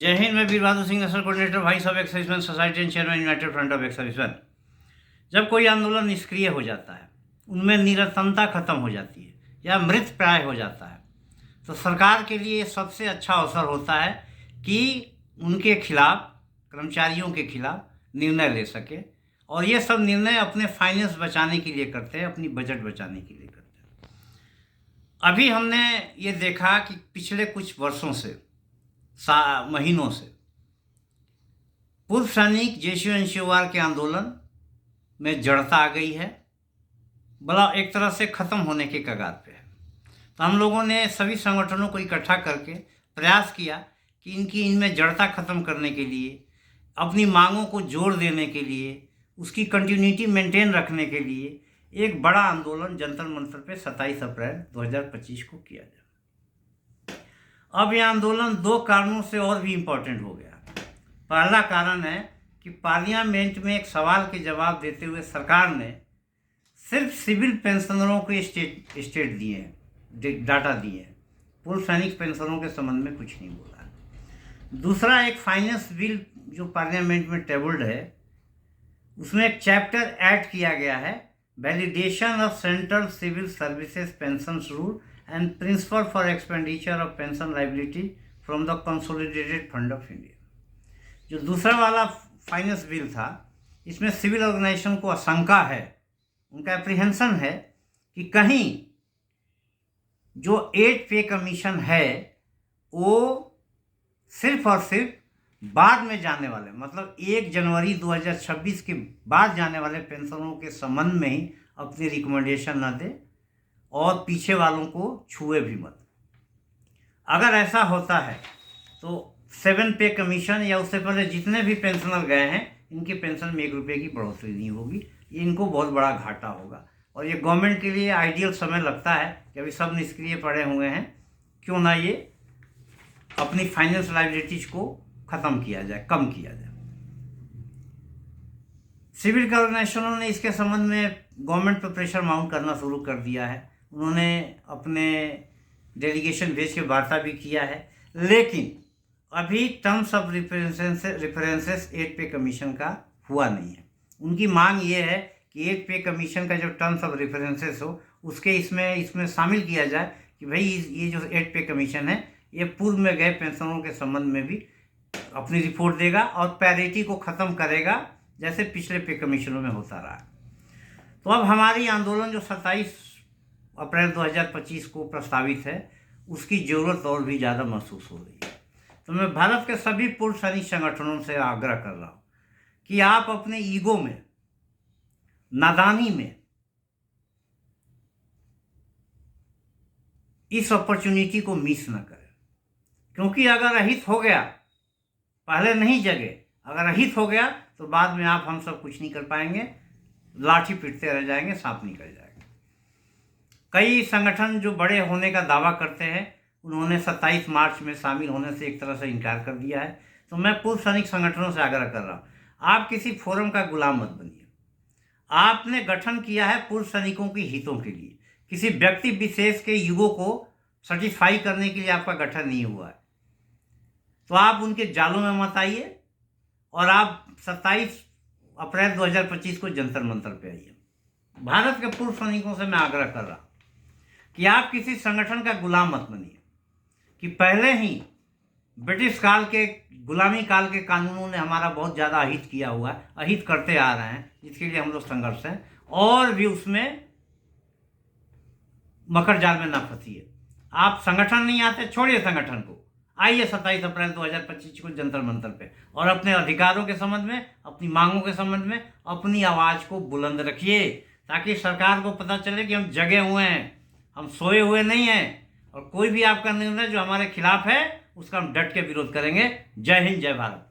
जय हिंद। मैं Veer Bahadur Singh national coordinator vice of ex serviceman society and chairman united front of ex serviceman. जब कोई आंदोलन निष्क्रिय हो जाता है, उनमें निरंतरता खत्म हो जाती है या मृत प्राय हो जाता है, तो सरकार के लिए सबसे अच्छा अवसर होता है कि उनके खिलाफ, कर्मचारियों के खिलाफ निर्णय ले सके। और ये सब निर्णय अपने फाइनेंस बचाने के लिए करते हैं, अपनी बजट बचाने के लिए करते हैं। अभी हमने ये देखा कि पिछले कुछ वर्षों से, महीनों से पूर्व सैनिक जेएसयू-एनसीओआर के आंदोलन में जड़ता आ गई है, बड़ा एक तरह से ख़त्म होने के कगार पे है। तो हम लोगों ने सभी संगठनों को इकट्ठा करके प्रयास किया कि इनमें जड़ता ख़त्म करने के लिए, अपनी मांगों को जोर देने के लिए, उसकी कंटिन्यूटी मेंटेन रखने के लिए एक बड़ा आंदोलन जंतर मंतर पे 27 अप्रैल 2025 को किया जाए। अब यह आंदोलन दो कारणों से और भी इम्पोर्टेंट हो गया। पहला कारण है कि पार्लियामेंट में एक सवाल के जवाब देते हुए सरकार ने सिर्फ सिविल पेंशनरों के स्टेट दिए हैं, डाटा दिए हैं, पूर्व सैनिक पेंशनरों के संबंध में कुछ नहीं बोला है। दूसरा, एक फाइनेंस बिल जो पार्लियामेंट में टेबल्ड है, उसमें एक चैप्टर ऐड किया गया है, validation of central civil services pension rule and principle for expenditure of pension liability from the consolidated fund of India. जो दूसरा वाला फाइनेंस बिल था, इसमें सिविल ऑर्गेनाइजेशन को आशंका है, उनका एप्रीहेंशन है कि कहीं जो 8 पे कमीशन है वो सिर्फ और सिर्फ बाद में जाने वाले, मतलब 1 जनवरी 2026 के बाद जाने वाले पेंशनरों के संबंध में ही अपनी रिकमेंडेशन ना दे और पीछे वालों को छुए भी मत। अगर ऐसा होता है तो 7 पे कमीशन या उससे पहले जितने भी पेंशनर गए हैं, इनकी पेंशन में 1 रुपये की बढ़ोतरी नहीं होगी। ये इनको बहुत बड़ा घाटा होगा और ये गवर्नमेंट के लिए आइडियल समय लगता है कि अभी सब निष्क्रिय पड़े हुए हैं, क्यों ना ये अपनी फाइनेंस लाइबिलिटीज को ख़त्म किया जाए, कम किया जाए। सिविल ऑर्गेनाइजेशनों ने इसके संबंध में गवर्नमेंट पर प्रेशर माउंट करना शुरू कर दिया है। उन्होंने अपने डेलीगेशन भेज के वार्ता भी किया है, लेकिन अभी टर्म्स ऑफ रेफरेंसेस 8 पे कमीशन का हुआ नहीं है। उनकी मांग ये है कि 8 पे कमीशन का जो टर्म्स ऑफ रेफरेंसेस हो, उसके इसमें शामिल किया जाए कि भाई ये जो 8 पे कमीशन है, ये पूर्व में गए पेंशनरों के संबंध में भी अपनी रिपोर्ट देगा और पैरिटी को ख़त्म करेगा, जैसे पिछले पे कमीशनों में होता रहा। तो अब हमारी आंदोलन जो 27 अप्रैल 2025 को प्रस्तावित है, उसकी ज़रूरत और भी ज़्यादा महसूस हो रही है। तो मैं भारत के सभी पूर्व सैनिक संगठनों से आग्रह कर रहा हूँ कि आप अपने ईगो में, नादानी में इस अपॉर्चुनिटी को मिस न करें, क्योंकि अगर अहित हो गया, पहले नहीं जगे, अगर अहित हो गया तो बाद में आप हम सब कुछ नहीं कर पाएंगे, लाठी पीटते रह जाएंगे, सांप निकल जाएगा। कई संगठन जो बड़े होने का दावा करते हैं, उन्होंने 27 मार्च में शामिल होने से एक तरह से इनकार कर दिया है। तो मैं पूर्व सैनिक संगठनों से आग्रह कर रहा हूँ, आप किसी फोरम का गुलाम मत बनिए। आपने गठन किया है पूर्व सैनिकों के हितों के लिए, किसी व्यक्ति विशेष के युगों को सेटिस्फाई करने के लिए आपका गठन नहीं हुआ है। तो आप उनके जालों में मत आइए और आप 27 अप्रैल 2025 को जंतर मंतर पे आइए। भारत के पूर्व सैनिकों से मैं आग्रह कर रहा हूँ कि आप किसी संगठन का गुलाम मत बनिए, कि पहले ही ब्रिटिश काल के, गुलामी काल के कानूनों ने हमारा बहुत ज़्यादा अहित किया हुआ है, अहित करते आ रहे हैं, जिसके लिए हम लोग संघर्ष हैं, और भी उसमें मकर जाल में ना फंसिए। आप संगठन नहीं आते, छोड़िए संगठन को, आइए 27 अप्रैल 2025 को जंतर मंतर पे और अपने अधिकारों के संबंध में, अपनी मांगों के संबंध में अपनी आवाज़ को बुलंद रखिए, ताकि सरकार को पता चले कि हम जगे हुए हैं, हम सोए हुए नहीं हैं, और कोई भी आपका निर्णय जो हमारे खिलाफ है, उसका हम डट के विरोध करेंगे। जय हिंद, जय भारत।